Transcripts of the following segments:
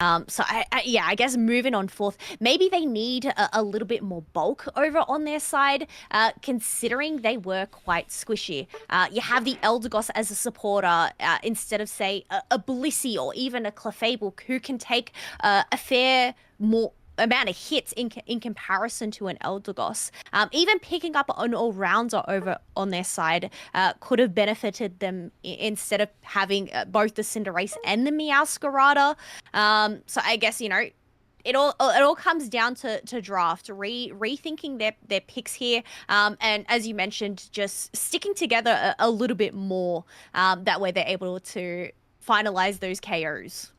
So yeah, I guess moving on forth, maybe they need a little bit more bulk over on their side, considering they were quite squishy. You have the Eldegoss as a supporter instead of say a Blissey or even a Clefable who can take a fair more amount of hits in comparison to an Eldegoss. Even picking up an all-rounder over on their side could have benefited them instead of having both the Cinderace and the Meowscarada. So I guess, it all comes down to draft, rethinking their picks here, and as you mentioned, just sticking together a little bit more. That way they're able to finalize those KOs.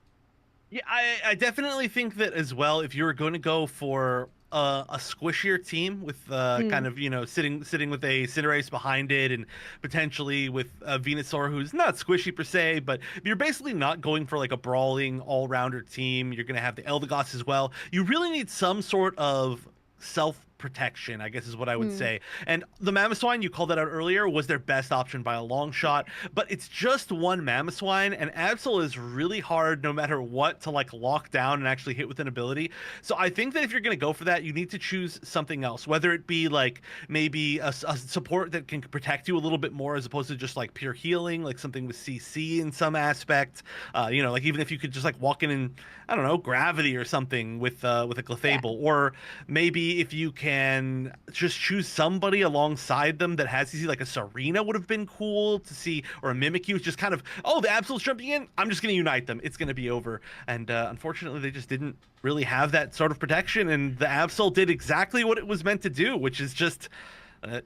Yeah, I definitely think that as well. If you were going to go for a squishier team with kind Mm, of sitting with a Cinderace behind it and potentially with a Venusaur who's not squishy per se, but if you're basically not going for like a brawling all rounder team, you're going to have the Eldegoss as well. You really need some sort of self protection, I guess is what I would mm. say. And the Mamoswine, you called that out earlier, was their best option by a long shot, but it's just one Mamoswine, and Absol is really hard no matter what to like lock down and actually hit with an ability. So I think that if you're going to go for that, you need to choose something else, whether it be like maybe a support that can protect you a little bit more as opposed to just like pure healing, like something with CC in some aspect. Like even if you could just like walk in and I don't know, gravity or something with a Yeah. Clefable, or maybe if you can just choose somebody alongside them that has CC, like a Serena would have been cool to see, or a Mimikyu. It's just kind of, oh, the Absol's jumping in, I'm just going to unite them. It's going to be over. And unfortunately, they just didn't really have that sort of protection, and the Absol did exactly what it was meant to do, which is just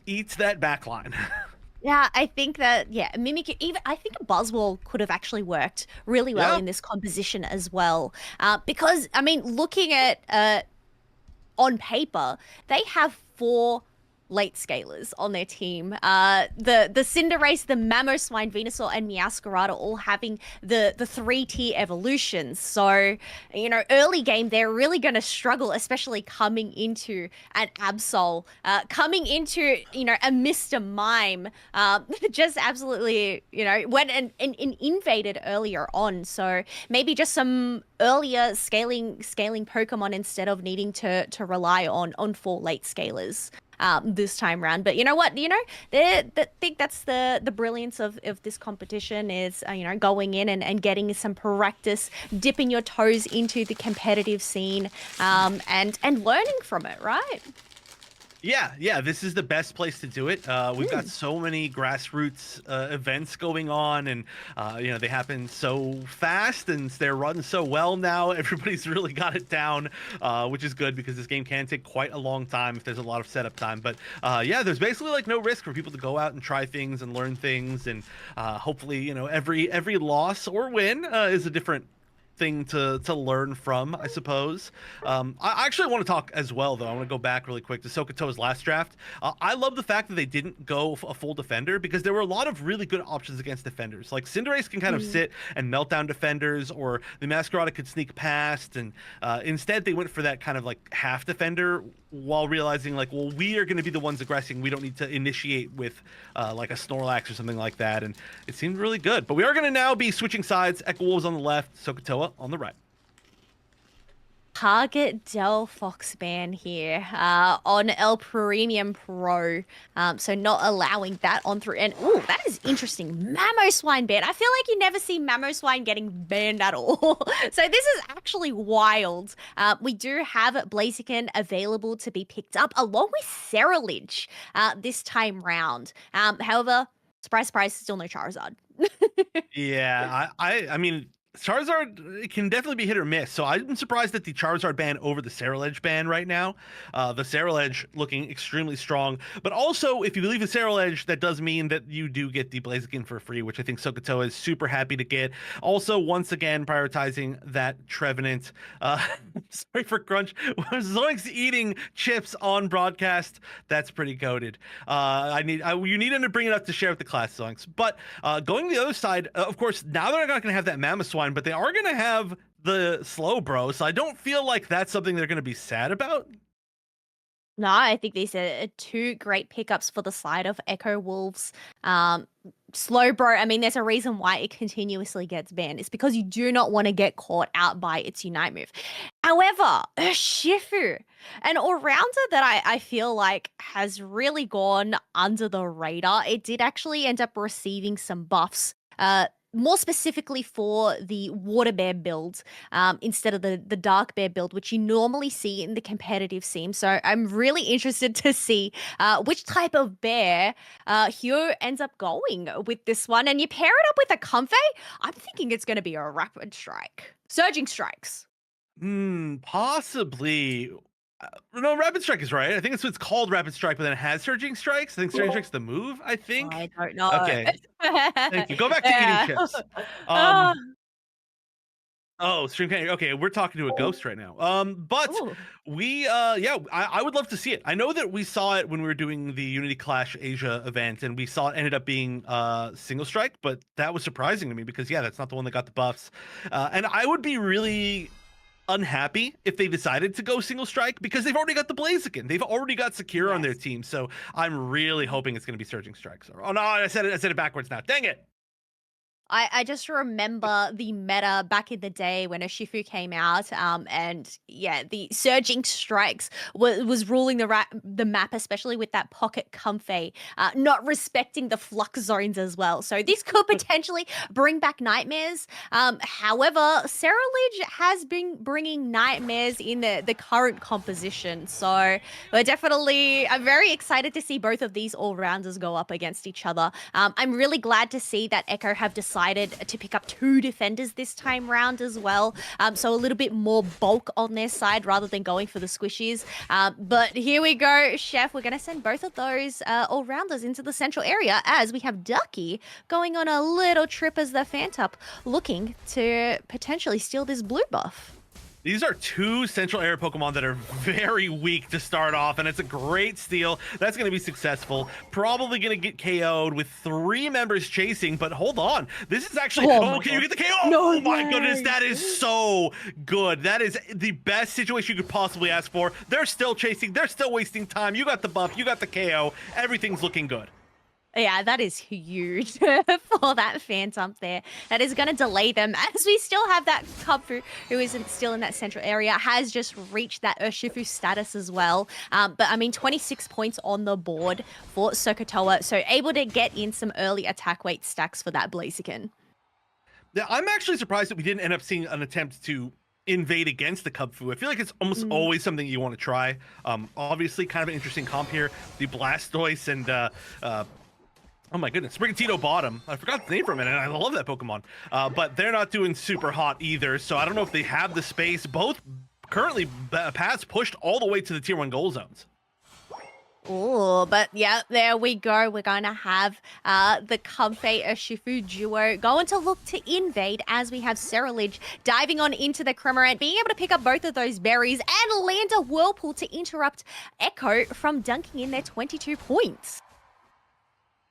eat that backline. Yeah, I think that, yeah, Mimic, even I think a Buzzwole could have actually worked really well Yeah. in this composition as well. Because, I mean, looking at on paper, they have four late scalers on their team. The Cinderace, the Mamoswine, Venusaur, and Meowscarada all having the 3 tier evolutions. So, early game they're really going to struggle, especially coming into an Absol, coming into a Mr. Mime, just absolutely went and invaded earlier on. So maybe just some earlier scaling Pokemon instead of needing to rely on 4 late scalers this time round. But you know what? Think that's the brilliance of this competition is going in and getting some practice, dipping your toes into the competitive scene, and learning from it, right? Yeah, this is the best place to do it. We've got Mm. so many grassroots events going on, and they happen so fast, and they're run so well now. Everybody's really got it down, which is good because this game can take quite a long time if there's a lot of setup time. But yeah, there's basically like no risk for people to go out and try things and learn things, and hopefully, every loss or win is a different thing to learn from, I suppose. I actually want to talk as well, though. I want to go back really quick to Sokoto's last draft. I love the fact that they didn't go a full defender because there were a lot of really good options against defenders. Like Cinderace can kind of Mm. sit and melt down defenders, or the Masquerada could sneak past, and instead they went for that kind of like half defender while realizing like, well, we are going to be the ones aggressing. We don't need to initiate with like a Snorlax or something like that, and it seemed really good. But we are going to now be switching sides. Echo Wolves on the left, Sokotoa on the right. Target Del Fox ban here on El Premium Pro. So not allowing that on through. And oh, that is interesting. Mamoswine ban. I feel like you never see Mamoswine getting banned at all. So this is actually wild. We do have Blaziken available to be picked up along with Cerulege this time round. However, surprise, surprise, still no Charizard. Yeah, I mean, Charizard, it can definitely be hit or miss. So I'm surprised at the Charizard ban over the Cerulege ban right now. The Cerulege looking extremely strong, but also if you believe in Cerulege, that does mean that you do get the Blaziken for free, which I think Sokotoa is super happy to get. Also, once again, prioritizing that Trevenant. Sorry for Crunch. Zoinks eating chips on broadcast. That's pretty goaded. You need him to bring it up to share with the class, Zoinks. But going to the other side, of course, now they're not going to have that Mamoswine, but they are going to have the Slowbro, so I don't feel like that's something they're going to be sad about. No, I think these are 2 great pickups for the side of Echo Wolves. Um, Slowbro, I mean, there's a reason why it continuously gets banned. It's because you do not want to get caught out by its Unite move. However, Shifu, an all-rounder that I feel like has really gone under the radar. It did actually end up receiving some buffs. More specifically for the water bear build instead of the dark bear build, which you normally see in the competitive scene. So I'm really interested to see which type of bear Hugh ends up going with this one. And you pair it up with a Comfey, I'm thinking it's going to be a rapid strike. Surging strikes. Possibly. No, Rapid Strike is right. I think it's called Rapid Strike, but then it has Surging Strikes. I think Surging Strike's the move, I think. I don't know. Okay. Thank you. Go back to eating Yeah. chips. Ah. Oh, Stream Canyon. Okay, we're talking to a ghost right now. But Ooh. I would love to see it. I know that we saw it when we were doing the Unity Clash Asia event, and we saw it ended up being single strike, but that was surprising to me because that's not the one that got the buffs. And I would be really unhappy if they decided to go single strike because they've already got the Blaziken. They've already got Secure on their team. So I'm really hoping it's going to be Surging Strikes. Oh no, I said it backwards now. Dang it. I just remember the meta back in the day when Urshifu came out, and the surging strikes was ruling the map, especially with that pocket Comfey, not respecting the flux zones as well. So this could potentially bring back nightmares. However, Cerulege has been bringing nightmares in the current composition. So I'm very excited to see both of these all rounders go up against each other. I'm really glad to see that Echo have decided to pick up 2 defenders this time round as well. So a little bit more bulk on their side rather than going for the squishies. But here we go, Chef. We're going to send both of those all-rounders into the central area as we have Ducky going on a little trip as the Fantop looking to potentially steal this blue buff. These are 2 central area Pokemon that are very weak to start off, and it's a great steal. That's going to be successful. Probably going to get KO'd with 3 members chasing, but hold on. This is actually... can you get the KO? No Oh my goodness, that is so good. That is the best situation you could possibly ask for. They're still chasing. They're still wasting time. You got the buff. You got the KO. Everything's looking good. Yeah, that is huge for that Phantom there. That is going to delay them as we still have that Kubfu, who isn't still in that central area, has just reached that Urshifu status as well. But I mean, 26 points on the board for Sokotoa, so able to get in some early attack weight stacks for that Blaziken. Yeah, I'm actually surprised that we didn't end up seeing an attempt to invade against the Kubfu. I feel like it's almost always something you want to try. Obviously, kind of an interesting comp here. The Blastoise and... oh my goodness, Sprigatito bottom. I forgot the name for a minute, and I love that Pokemon. But they're not doing super hot either, so I don't know if they have the space. Both currently paths pushed all the way to the tier 1 goal zones. Oh, but yeah, there we go. We're going to have the Comfey Urshifu duo going to look to invade as we have Cerulege diving on into the Crimorant, being able to pick up both of those berries and land a Whirlpool to interrupt Echo from dunking in their 22 points.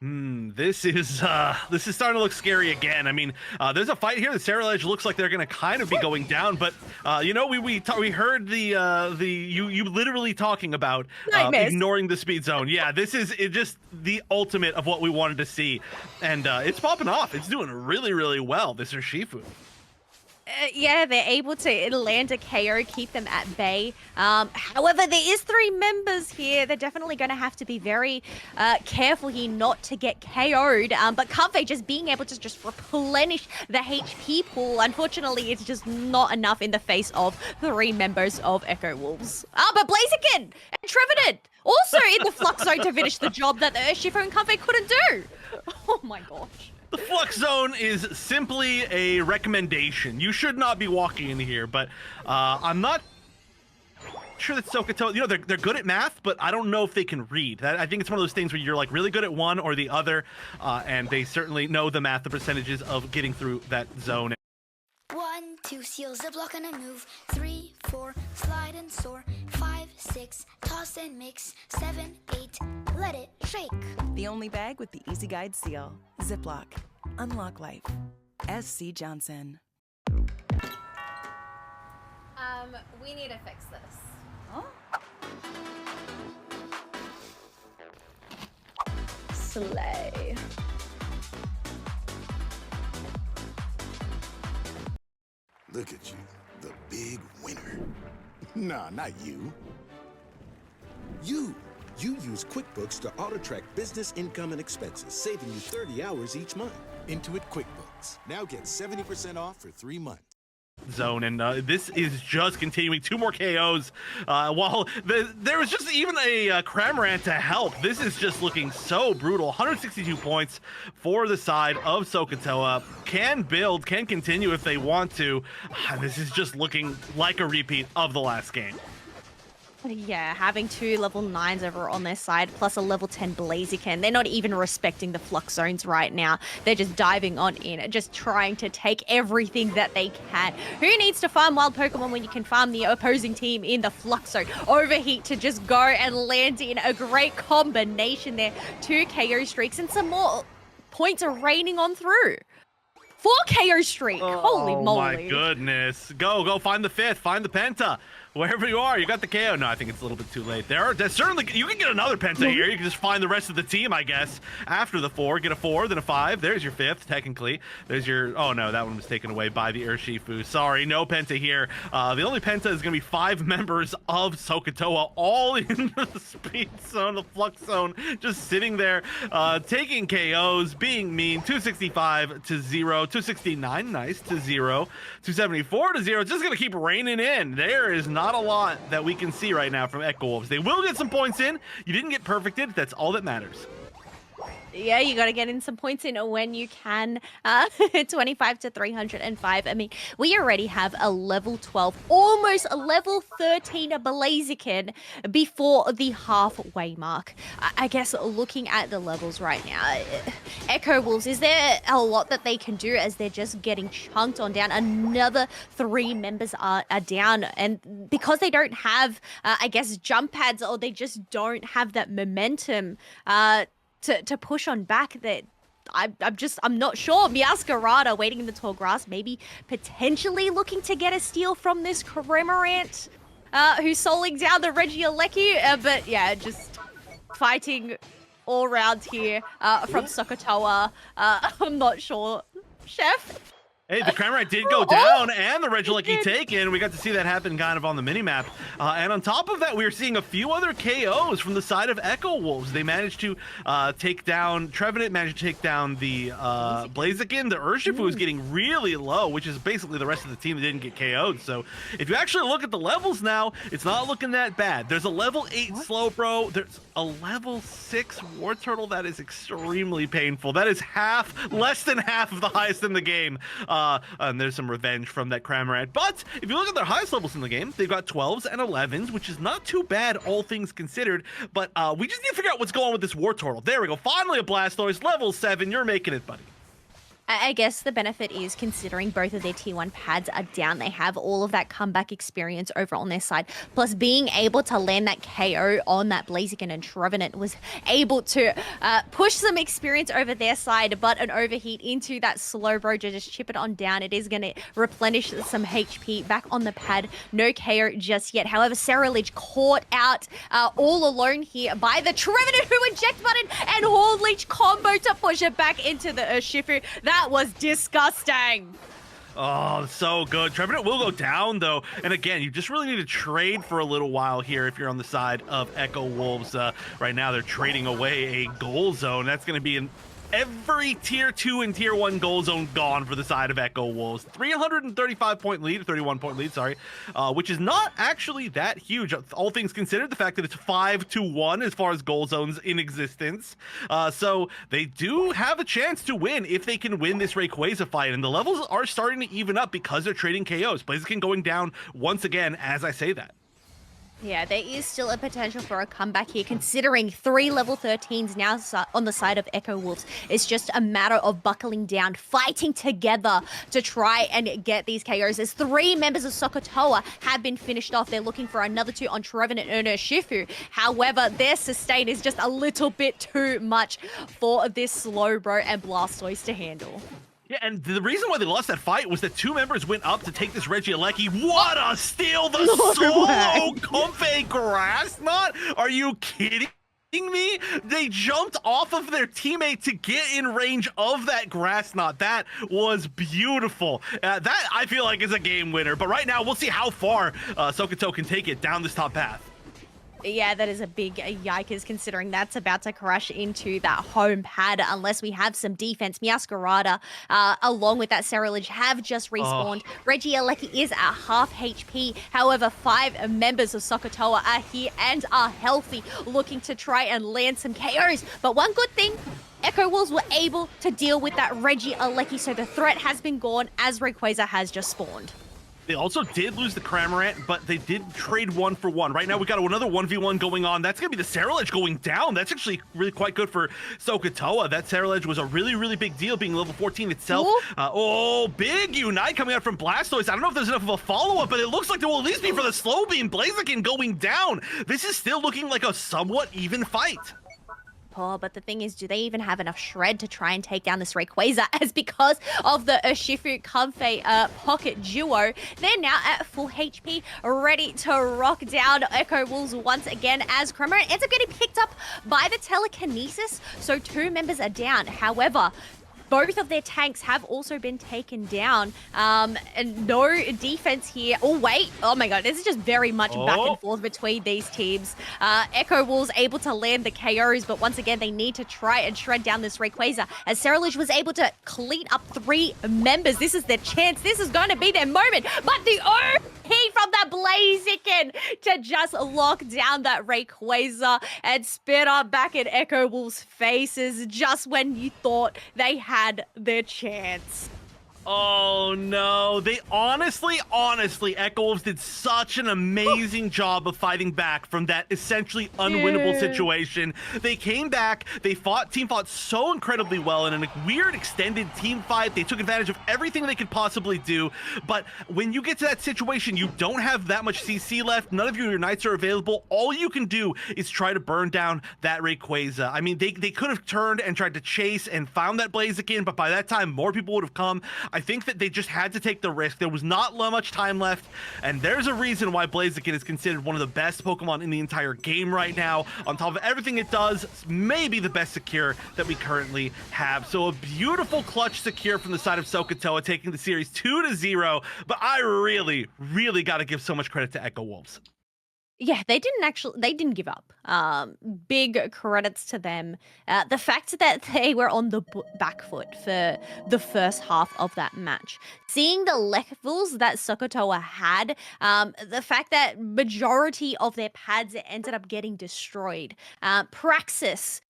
This is starting to look scary again. I mean, there's a fight here. The Cerulege looks like they're going to kind of be going down, but we heard you literally talking about ignoring the speed zone. Yeah, this is just the ultimate of what we wanted to see, and it's popping off. It's doing really, really well. This Urshifu. Yeah, they're able to land a KO, keep them at bay. However, there is 3 members here. They're definitely going to have to be very careful here not to get KO'd. But Comfey just being able to just replenish the HP pool. Unfortunately, it's just not enough in the face of 3 members of Echo Wolves. But Blaziken and Trevenant also in the Flux Zone to finish the job that the Urshifu and Comfey couldn't do. Oh my gosh. The Flux Zone is simply a recommendation. You should not be walking in here, but I'm not sure that Sokotoa, they're good at math, but I don't know if they can read. I think it's one of those things where you're like really good at one or the other, and they certainly know the math, the percentages of getting through that zone. 1, 2, seal, ziplock and a move. 3, 4, slide and soar. 5, 6, toss and mix. 7, 8, let it shake. The only bag with the easy guide seal. Ziploc. Unlock life. SC Johnson. We need to fix this. Huh? Slay. Look at you, the big winner. Nah, not you. You use QuickBooks to auto-track business income and expenses, saving you 30 hours each month. Intuit QuickBooks. Now get 70% off for 3 months. Zone, and this is just continuing. 2 more KOs. While there was just even a Cramorant to help, this is just looking so brutal. 162 points for the side of SOHCAHTOA. Can build, can continue if they want to. This is just looking like a repeat of the last game. Yeah, having 2 level 9s over on their side, plus a level 10 Blaziken. They're not even respecting the flux zones right now. They're just diving on in, just trying to take everything that they can. Who needs to farm wild Pokemon when you can farm the opposing team in the flux zone? Overheat to just go and land in a great combination there. 2 KO streaks and some more points are raining on through. 4 KO streak. Holy moly. Oh my goodness. Go find the 5th, find the Penta. Wherever you are, you got the KO. No, I think it's a little bit too late. There's certainly, you can get another Penta here. You can just find the rest of the team, I guess. After the 4, get a 4, then a 5. There's your 5th, technically. There's your, oh no, that one was taken away by the Urshifu. Sorry, no Penta here. The only Penta is going to be 5 members of SOHCAHTOA, all in the speed zone, the flux zone, just sitting there, taking KOs, being mean. 265 to 0, 269, nice, to 0, 274 to 0. It's just going to keep raining in. There is not a lot that we can see right now from Echo Wolves. They will get some points in. You didn't get perfected. That's all that matters. Yeah, you got to get in some points in when you can. 25 to 305. I mean, we already have a level 12, almost a level 13 Blaziken before the halfway mark. I guess looking at the levels right now, Echo Wolves, is there a lot that they can do as they're just getting chunked on down? Another 3 members are down, and because they don't have, I guess, jump pads, or they just don't have that momentum, to push on back, that I'm not sure. Meowscarada waiting in the tall grass, maybe potentially looking to get a steal from this Cramorant, who's soling down the Regieleki, but yeah, just fighting all round here from SOHCAHTOA. I'm not sure, Chef. Hey, the Cramorant did go down, and the Regieleki taken. We got to see that happen kind of on the minimap. And on top of that, we are seeing a few other KOs from the side of Echo Wolves. They managed to take down, Trevenant managed to take down the Blaziken. The Urshifu is getting really low, which is basically the rest of the team that didn't get KO'd. So if you actually look at the levels now, it's not looking that bad. There's a level 8 Slowbro. There's a level 6 Wartortle. That is extremely painful. That is less than half of the highest in the game. And there's some revenge from that Cramorant. But if you look at their highest levels in the game, they've got 12s and 11s, which is not too bad, all things considered. But we just need to figure out what's going on with this Wartortle. There we go. Finally a Blastoise, level 7. You're making it, buddy. I guess the benefit is, considering both of their tier 1 pads are down, they have all of that comeback experience over on their side. Plus, being able to land that KO on that Blaziken, and Trevenant was able to push some experience over their side, but an overheat into that Slowbro to just chip it on down. It is going to replenish some HP back on the pad. No KO just yet. However, Cerulege caught out all alone here by the Trevenant, who eject button and Horn Leech combo to push it back into the Urshifu. That was disgusting. Oh, so good. Trevenant will go down, though. And again, you just really need to trade for a little while here if you're on the side of Echo Wolves. Right now, they're trading away a goal zone. That's going to be every tier 2 and tier 1 goal zone gone for the side of Echo Wolves. 335 point lead, 31 point lead, sorry, which is not actually that huge. All things considered, the fact that it's 5-1 as far as goal zones in existence. So they do have a chance to win if they can win this Rayquaza fight. And the levels are starting to even up because they're trading KOs. Blaziken going down once again as I say that. Yeah, there is still a potential for a comeback here, considering 3 level 13s now on the side of Echo Wolves. It's just a matter of buckling down, fighting together to try and get these KOs. As 3 members of SOHCAHTOA have been finished off. They're looking for another 2 on Trevenant and Urshifu. However, their sustain is just a little bit too much for this Slowbro and Blastoise to handle. Yeah, and the reason why they lost that fight was that 2 members went up to take this Regieleki. What a steal! The solo Comfey Grass Knot? Are you kidding me? They jumped off of their teammate to get in range of that grass knot. That was beautiful. That I feel like is a game winner. But right now, we'll see how far Sokoto can take it down this top path. Yeah, that is a big yikers considering that's about to crash into that home pad unless we have some defense. Miascarada, along with that Cerulege, have just respawned. Reggie Alecki is at half HP. However, 5 members of Sokotoa are here and are healthy, looking to try and land some KOs. But one good thing, Echo Wolves were able to deal with that Reggie Alecki, so the threat has been gone as Rayquaza has just spawned. They also did lose the Cramorant, but they did trade 1-for-1. Right now, we got another 1v1 going on. That's going to be the Cerulege going down. That's actually really quite good for Sokotoa. That Cerulege was a really, really big deal, being level 14 itself. Big Unite coming out from Blastoise. I don't know if there's enough of a follow-up, but it looks like there will at least be for the Slow Beam. Blaziken going down. This is still looking like a somewhat even fight. But the thing is, do they even have enough shred to try and take down this Rayquaza? As because of the Urshifu Comfey pocket duo, they're now at full HP, ready to rock down Echo Wolves once again as Cramorant ends up getting picked up by the telekinesis. So 2 members are down. However, both of their tanks have also been taken down, and no defense here. Oh, wait. Oh, my God. This is just very much back and forth between these teams. Echo Wolves able to land the KOs, but once again, they need to try and shred down this Rayquaza, as Cerulege was able to clean up 3 members. This is their chance. This is going to be their moment. But the OP from that Blaziken to just lock down that Rayquaza and spit up back in Echo Wolves' faces just when you thought they had their chance. Oh no, they honestly, Echo Wolves did such an amazing job of fighting back from that essentially unwinnable situation. They came back, team fought so incredibly well in a weird extended team fight. They took advantage of everything they could possibly do, but when you get to that situation, you don't have that much CC left, none of your Unites are available. All you can do is try to burn down that Rayquaza. I mean, they could have turned and tried to chase and found that Blaziken, but by that time, more people would have come. I think that they just had to take the risk. There was not much time left, and there's a reason why Blaziken is considered one of the best Pokemon in the entire game right now. On top of everything it does, it's maybe the best secure that we currently have. So a beautiful clutch secure from the side of Sokotoa, taking the series 2-0, but I really, really got to give so much credit to Echo Wolves. Yeah, they didn't give up. Big credits to them. The fact that they were on the back foot for the first half of that match. Seeing the levels that Sokotoa had, the fact that majority of their pads ended up getting destroyed. Praxis,